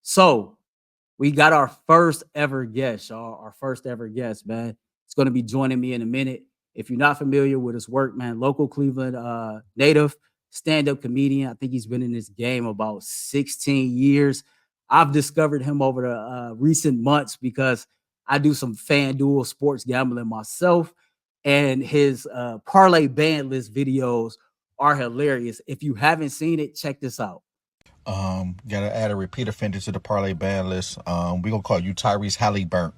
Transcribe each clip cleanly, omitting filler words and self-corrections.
So we got our first ever guest, y'all. Our first ever guest, man. It's going to be joining me in a minute. If you're not familiar with his work, man, local Cleveland native, stand-up comedian. I think he's been in this game about 16 years. I've discovered him over the recent months because I do some FanDuel sports gambling myself, and his Parlay ban list videos are hilarious. If you haven't seen it, check this out. Gotta add a repeat offender to the parlay ban list. We gonna call you Tyrese Hallie Burnt.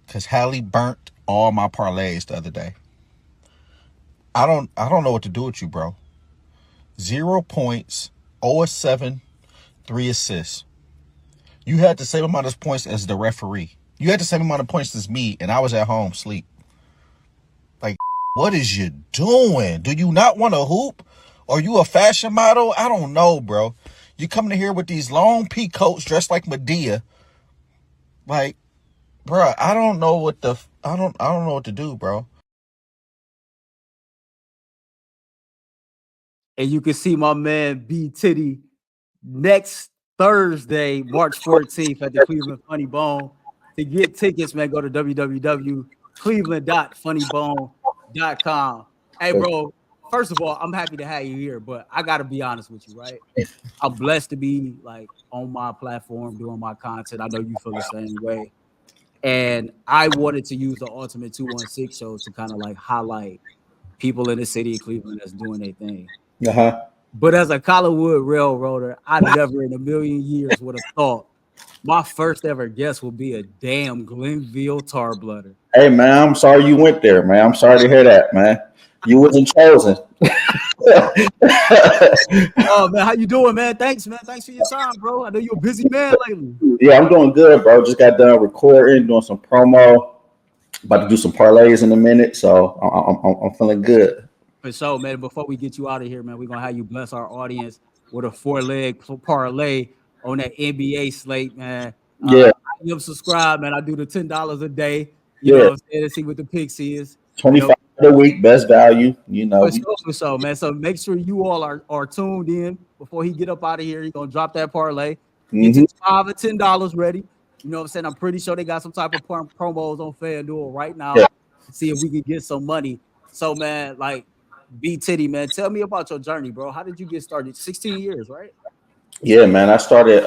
Cause Hallie burnt all my parlays the other day. I don't know what to do with you, bro. 0 points, 0 of 7, 3 assists. You had the same amount of points as the referee. You had the same amount of points as me, and I was at home sleep. Like, what is you doing? Do you not want to hoop? Are you a fashion model? I don't know, bro. You coming in here with these long pea coats dressed like Medea. Like, bro, I don't know what to do, bro. And you can see my man B Titty next Thursday, March 14th at the Cleveland Funny Bone. To get tickets, man, go to www.funnybone.com. Hey, bro, first of all, I'm happy to have you here, but I got to be honest with you, right? I'm blessed to be like on my platform doing my content. I know you feel the same way. And I wanted to use the Ultimate 216 shows to kind of like highlight people in the city of Cleveland that's doing their thing. Uh-huh. But as a Collinwood railroader, I never in a million years would have thought my first ever guest would be a damn Glenville Tarbloodder. Hey, man, I'm sorry you went there, man. I'm sorry to hear that, man. You wasn't chosen. Oh, man, how you doing, man? Thanks, man. Thanks for your time, bro. I know you're a busy man lately. Yeah, I'm doing good, bro. Just got done recording, doing some promo. About to do some parlays in a minute, so I'm feeling good. For sure, man. Before we get you out of here, man, we're going to have you bless our audience with a 4-leg parlay on that NBA slate, man. Yeah. I am subscribed, man. I do the $10 a day. You know what I'm saying? To see what the picks is. 25 a week, best value. You know. For sure, man. So make sure you all are tuned in before he get up out of here. He's going to drop that parlay. Get your $5 or $10 ready. You know what I'm saying? I'm pretty sure they got some type of promos on FanDuel right now. Yeah. See if we can get some money. So, man, like, B Titty, man, tell me about your journey, bro. How did you get started? 16 years, right? Yeah, man. I started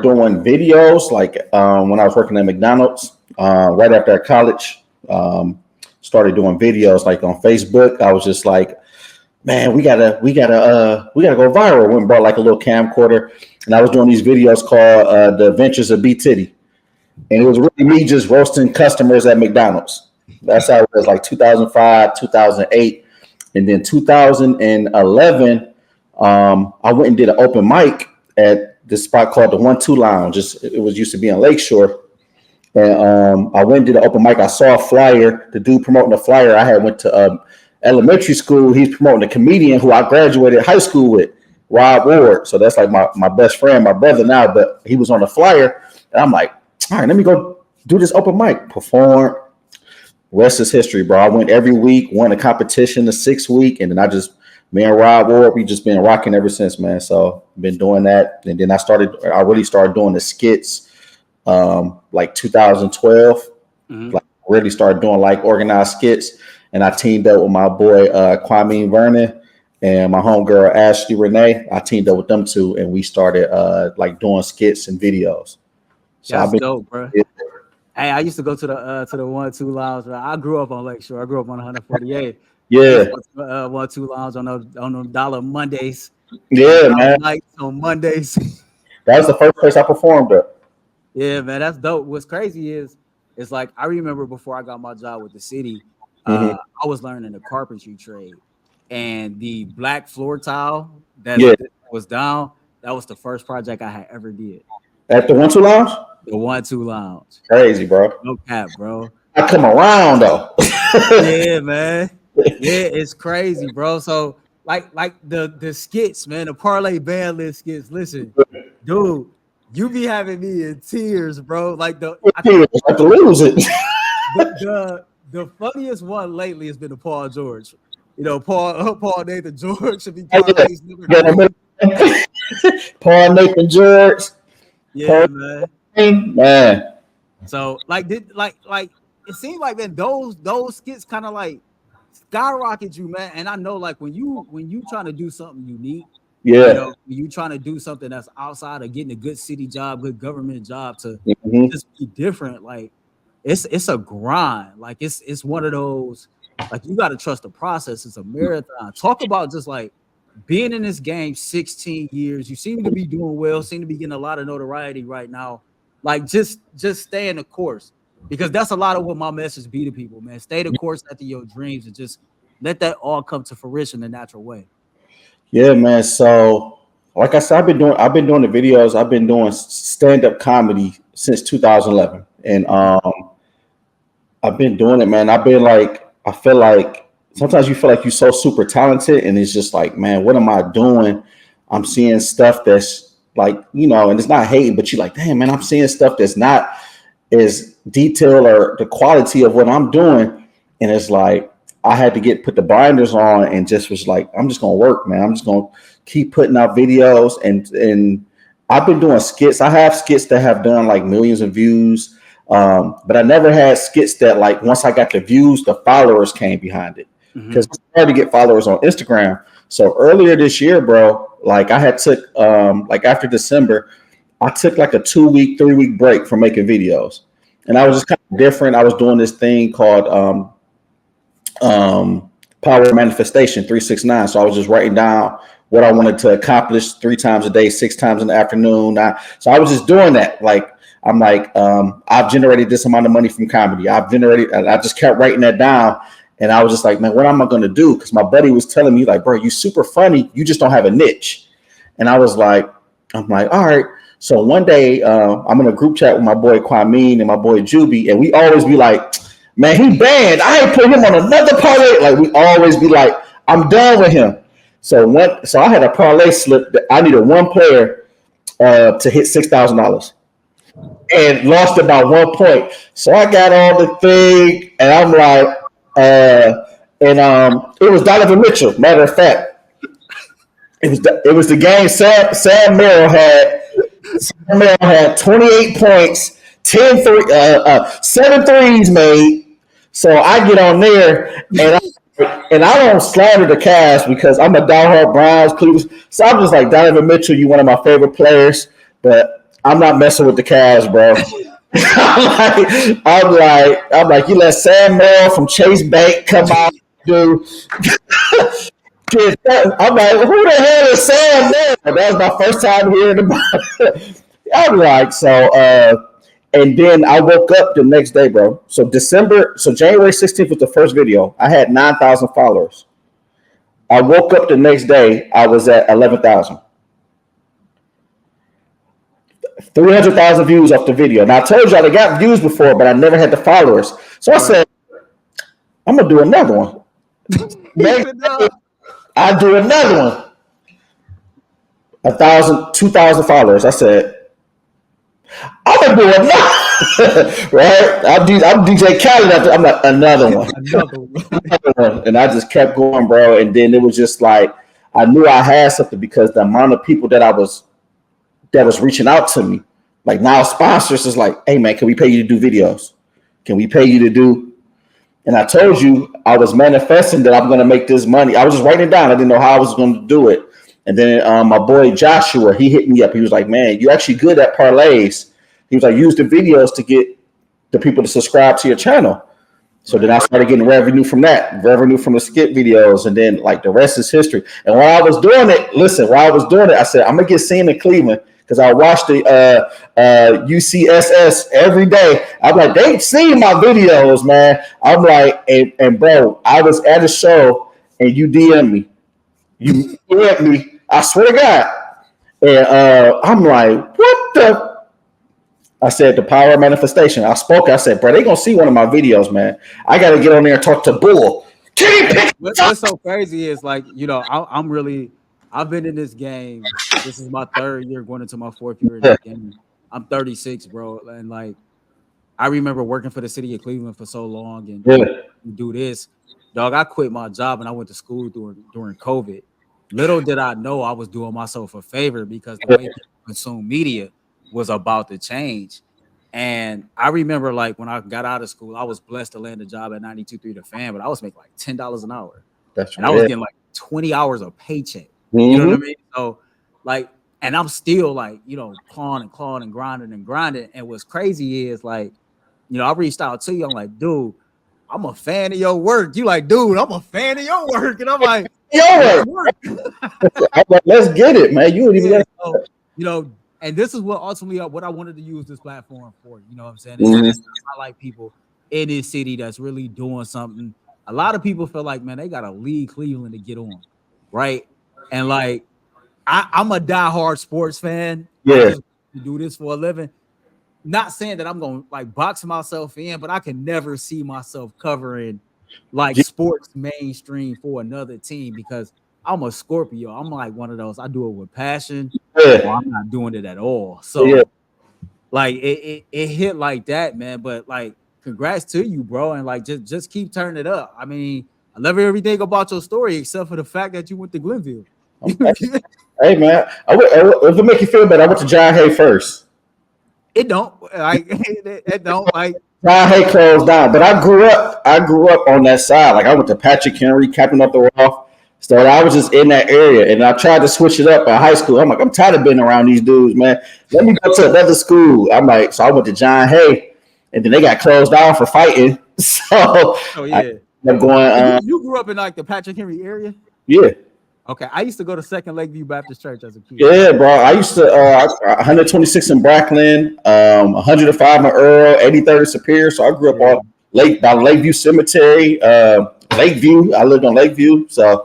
doing videos like when I was working at McDonald's right after college. Started doing videos like on Facebook. I was just like, man, we gotta go viral. Went and bought like a little camcorder, and I was doing these videos called The Adventures of B Titty, and it was really me just roasting customers at McDonald's. That's how it was, like 2005, 2008, and then 2011. I went and did an open mic at this spot called the 1-2 Lounge. It was used to be on Lakeshore. And I went and did an open mic. I saw a flyer. The dude promoting the flyer, I had went to elementary school. He's promoting a comedian who I graduated high school with, Rob Ward. So that's like my best friend, my brother now, but he was on the flyer. And I'm like, all right, let me go do this open mic, perform. Rest is history, bro. I went every week, won a competition the 6th week, and then me and Rob Ward, we just been rocking ever since, man. So been doing that. And then I really started doing the skits like 2012. Like really started doing like organized skits. And I teamed up with my boy Kwame Vernon and my homegirl Ashley Renee. I teamed up with them two, and we started like doing skits and videos. So that's dope, bro. Hey, I used to go to the 1-2 Lounge. I grew up on Lakeshore. I grew up on 148. Yeah. 1-2 Lounge on the dollar Mondays. Yeah, man. Nights on Mondays. That was the first place I performed at. Yeah, man, that's dope. What's crazy is it's like I remember before I got my job with the city, I was learning the carpentry trade, and the black floor tile that was down. That was the first project I had ever did. At the 1-2 Lounge? The 1-2 Lounge. Crazy, bro. No cap, bro. I come around though. Yeah, man. Yeah, it's crazy, bro. So like the skits, man, the parlay ban list skits. Listen, dude, you be having me in tears, bro. Like I have to lose it. The funniest one lately has been the Paul George. You know, Paul Nathan George should be Paul Nathan George. Yeah, Paul, man. man. So like it seemed like then those skits kind of like skyrocket you, man. And I know like when you trying to do something unique, Yeah. when you trying to do something that's outside of getting a good city job, good government job to Mm-hmm. just be different, like it's a grind. Like it's one of those, like you got to trust the process. It's a marathon. Talk about just like being in this game 16 years. You seem to be doing well, seem to be getting a lot of notoriety right now. Like just stay in the course, because that's a lot of what my message be to people, man. Stay the course after your dreams and just let that all come to fruition the natural way. Yeah, man. So, like I said, I've been doing the videos. I've been doing stand up comedy since 2011, and I've been doing it, man. I've been like, I feel like sometimes you feel like you're so super talented, and it's just like, man, what am I doing? I'm seeing stuff that's like, and it's not hating, but you're like, damn, man, I'm seeing stuff that's not as detailed or the quality of what I'm doing, and it's like I had to put the blinders on and just was like, I'm just gonna work, man. I'm just gonna keep putting out videos, and I've been doing skits. I have skits that have done like millions of views. But I never had skits that like once I got the views, the followers came behind it, because it's hard to get followers on Instagram. So earlier this year, bro, like I had took like after December, I took like a 2-week, 3-week break from making videos, and I was just kind of different. I was doing this thing called Power Manifestation 369. So I was just writing down what I wanted to accomplish 3 times a day, 6 times in the afternoon. So I was just doing that. Like I'm like, I've generated this amount of money from comedy. And I just kept writing that down. And I was just like, man, what am I going to do? Because my buddy was telling me like, bro, you super funny. You just don't have a niche. And I'm like, all right. So one day I'm in a group chat with my boy Kwame and my boy Juby. And we always be like, man, he banned. I ain't put him on another parlay. Like we always be like, I'm done with him. So I had a parlay slip that I needed one player to hit $6,000. And lost it by 1 point. So I got on the thing, and I'm like, it was Donovan Mitchell. Matter of fact, it was the game. Sam Merrill had 28 points, 7 threes made. So I get on there, and I don't slander the Cavs because I'm a diehard Browns Cleveland. So I'm just like, Donovan Mitchell, you one of my favorite players, but I'm not messing with the Cavs, bro. I'm like, you let Sam Merrill from Chase Bank come out, dude. I'm like, who the hell is Sam Merrill? That was my first time hearing about it. I'm like, and then I woke up the next day, bro. So January 16th was the first video. I had 9,000 followers. I woke up the next day, I was at 11,000. 300,000 views off the video. Now I told y'all they got views before, but I never had the followers. So I said, I'm gonna do another one. I do another one. 1,000, 2,000 followers. I said, I'm gonna do another. Right? I'm DJ Khaled. I'm like another one. Another one. And I just kept going, bro. And then it was just like I knew I had something because the amount of people that was reaching out to me. Like now sponsors is like, hey man, can we pay you to do videos? Can we pay you to do? And I told you I was manifesting that I'm going to make this money. I was just writing it down. I didn't know how I was going to do it. And then my boy Joshua, he hit me up. He was like, man, you're actually good at parlays. He was like, use the videos to get the people to subscribe to your channel. So then I started getting revenue from the skit videos, and then like the rest is history. And while I was doing it, I said, I'm gonna get seen in Cleveland because I watched the UCSS every day. I'm like, they've seen my videos, man. I'm like, and bro, I was at a show and you DM me. You DM me, I swear to God. And I'm like, what the? I said, the power of manifestation. I said, bro, they going to see one of my videos, man. I got to get on there and talk to Bull. What's so crazy is like, I've been in this game. This is my 3rd year going into my 4th year in this game. I'm 36, bro. And like, I remember working for the city of Cleveland for so long and do this. Dog, I quit my job and I went to school during COVID. Little did I know I was doing myself a favor because the way people consume media was about to change. And I remember like when I got out of school, I was blessed to land a job at 92.3 The Fan, but I was making like $10 an hour. That's And I was getting like 20 hours of paycheck. You know what I mean? So like, and I'm still like, clawing and grinding. And what's crazy is like, I reached out to you. I'm like, dude, I'm a fan of your work. You like, dude, I'm a fan of your work. And I'm like, your work. I'm like, let's get it, man. You ain't even so, and this is what ultimately what I wanted to use this platform for. You know what I'm saying? It's I like people in this city that's really doing something. A lot of people feel like, man, they gotta leave Cleveland to get on, right? And like, I'm a diehard sports fan. Yeah. I just do this for a living. Not saying that I'm gonna like box myself in, but I can never see myself covering like sports mainstream for another team because I'm a Scorpio. I'm like one of those. I do it with passion. Yeah. Or I'm not doing it at all. So like it hit like that, man. But like, congrats to you, bro. And like just keep turning it up. I mean, I love everything about your story except for the fact that you went to Glenville. Hey man, if it make you feel better, I went to John Hay first. It don't like it don't like John Hay closed down, but I grew up on that side. Like I went to Patrick Henry, Captain Up the Roth. So I was just in that area, and I tried to switch it up in high school. I'm like, I'm tired of being around these dudes, man. Let me go to another school. I'm like, so I went to John Hay, and then they got closed down for fighting. So I'm going. You grew up in like the Patrick Henry area? Yeah. Okay, I used to go to Second Lakeview Baptist Church as a kid. Yeah, bro. I used to 126 in Brackland, 105 in Earl, 83rd in Superior. So I grew up on by Lakeview Cemetery, Lakeview. I lived on Lakeview, so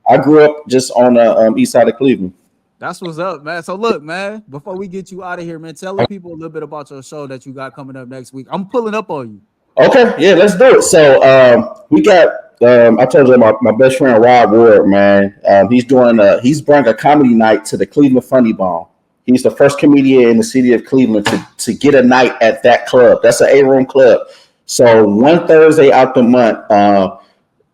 I grew up just on the east side of Cleveland. That's what's up, man. So look, man, before we get you out of here, man, tell the people a little bit about your show that you got coming up next week. I'm pulling up on you. Okay, yeah, let's do it. So we got. I told you my best friend Rob Ward, man. He's bringing a comedy night to the Cleveland Funny Bone. He's the first comedian in the city of Cleveland to get a night at that club. That's an 8-room club. So one Thursday out the month,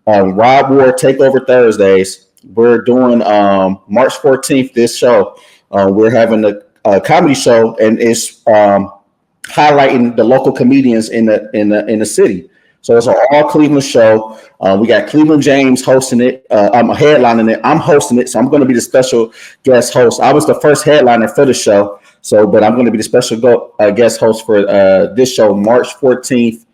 Rob Ward Takeover Thursdays. We're doing March 14th. This show, we're having a comedy show, and it's highlighting the local comedians in the city. So it's an all Cleveland show. We got Cleveland James hosting it. I'm headlining it. I'm hosting it, so I'm going to be the special guest host. I was the first headliner for the show, but I'm going to be the special guest host for this show, March 14th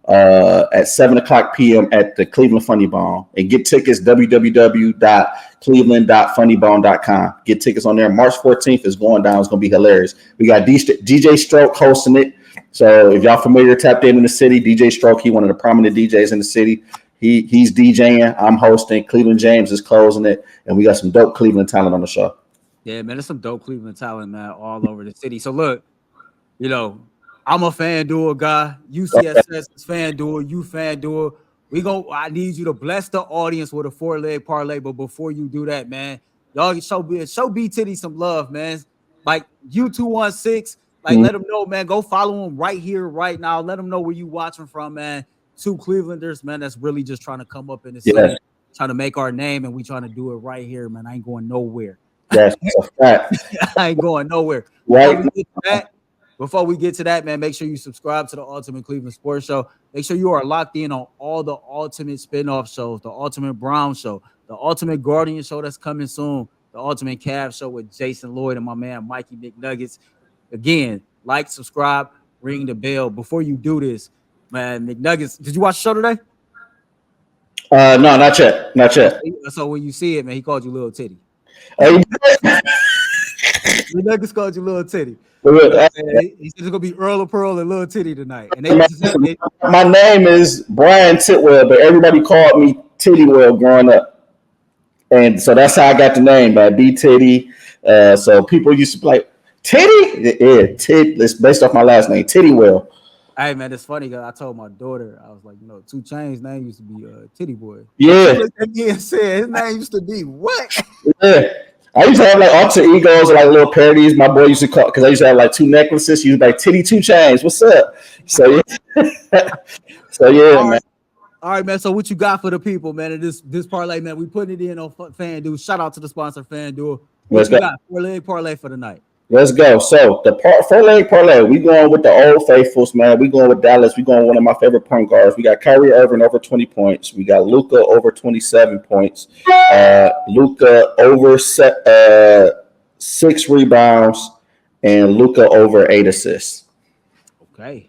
at 7:00 p.m. at the Cleveland Funny Bone. And get tickets www.cleveland.funnybone.com. Get tickets on there. March 14th is going down. It's going to be hilarious. We got DJ Stroke hosting it. So if y'all familiar, tapped in the city, DJ Stroke, he one of the prominent DJs in the city. He's DJing. I'm hosting. Cleveland James is closing it, and we got some dope Cleveland talent on the show. Yeah, man, there's some dope Cleveland talent, man, all over the city. So look, I'm a FanDuel guy. UCSS is FanDuel. You FanDuel. I need you to bless the audience with a 4-leg parlay. But before you do that, man, y'all show B Titty some love, man. Like U216. Like, let them know, man. Go follow them right here, right now. Let them know where you watching from, man. 2 Clevelanders, man, that's really just trying to come up in the city, trying to make our name, and we trying to do it right here, man. I ain't going nowhere. That's a fact. I ain't going nowhere. Right. Before we get to that, man, make sure you subscribe to the Ultimate Cleveland Sports Show. Make sure you are locked in on all the Ultimate spinoff shows, the Ultimate Brown Show, the Ultimate Guardian Show that's coming soon, the Ultimate Cavs Show with Jason Lloyd and my man Mikey McNuggets. Again, like, subscribe, ring the bell. Before you do this, man, McNuggets, did you watch the show today? No, not yet. Not yet. So when you see it, man, he called you Little Titty. Hey, McNuggets called you Little Titty. He said it's going to be Earl of Pearl and Little Titty tonight. And my name is Brian Tidwell, but everybody called me Tittywell growing up. And so that's how I got the name, by B Titty. So people used to be like, Titty? Yeah, it's based off my last name, Tittywell. Hey, man, it's funny because I told my daughter, I was like, 2 Chainz's name used to be Titty Boy. Yeah. He said his name used to be what? Yeah. I used to have like alter egos or like little parodies. My boy used to call, because I used to have like 2 necklaces. He was like, Titty 2 Chainz, what's up? So, yeah. So, yeah, man. All right, man. So what you got for the people, man? And this parlay, man. We putting it in on FanDuel. Shout out to the sponsor, FanDuel. What you got? Parlay for the night. Let's go. So the four-leg parlay, we going with the old faithfuls, man. We going with Dallas. We going with one of my favorite point guards. We got Kyrie Irving over 20 points. We got Luka over 27 points. Luka over 6 rebounds, and Luka over 8 assists. Okay,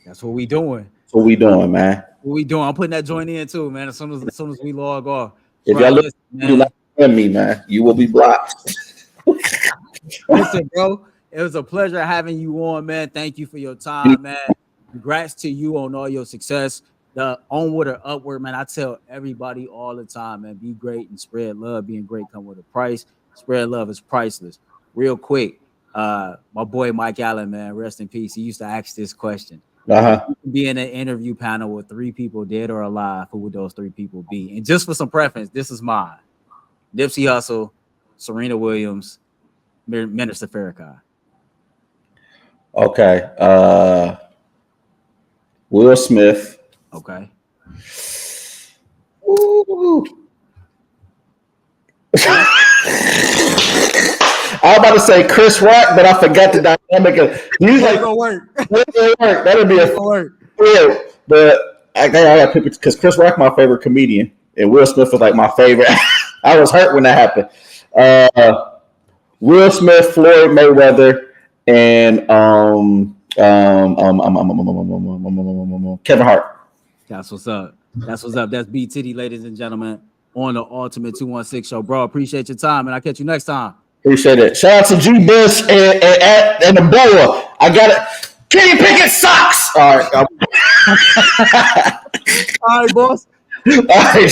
that's what we doing. That's what we doing, man. What we doing? I'm putting that joint in too, man. As soon as we log off. If y'all listen, do not friend me, man. You will be blocked. Listen, bro, it was a pleasure having you on, man. Thank you for your time, man. Congrats to you on all your success. The onward or upward, man. I tell everybody all the time, man, be great and spread love. Being great come with a price. Spread love is priceless. Real quick, my boy Mike Allen, man, rest in peace. He used to ask this question. Be in an interview panel with 3 people, dead or alive, who would those 3 people be? And just for some preference, this is mine. Nipsey Hussle, Serena Williams, Minister Farrakhan. Okay. Will Smith. Okay. Ooh. I was about to say Chris Rock, but I forgot the dynamic of usually gonna work. That'll be a work. Yeah, but I got people because Chris Rock my favorite comedian and Will Smith was like my favorite. I was hurt when that happened. Will Smith, Floyd Mayweather, and Kevin Hart. That's what's up. That's what's up. That's B Titty, ladies and gentlemen, on the Ultimate 216 show. Bro, appreciate your time, and I'll catch you next time. Appreciate it. Shout out to G Bush and the boa. I got it. Kenny Pickett sucks. All right. All right, boss. All right,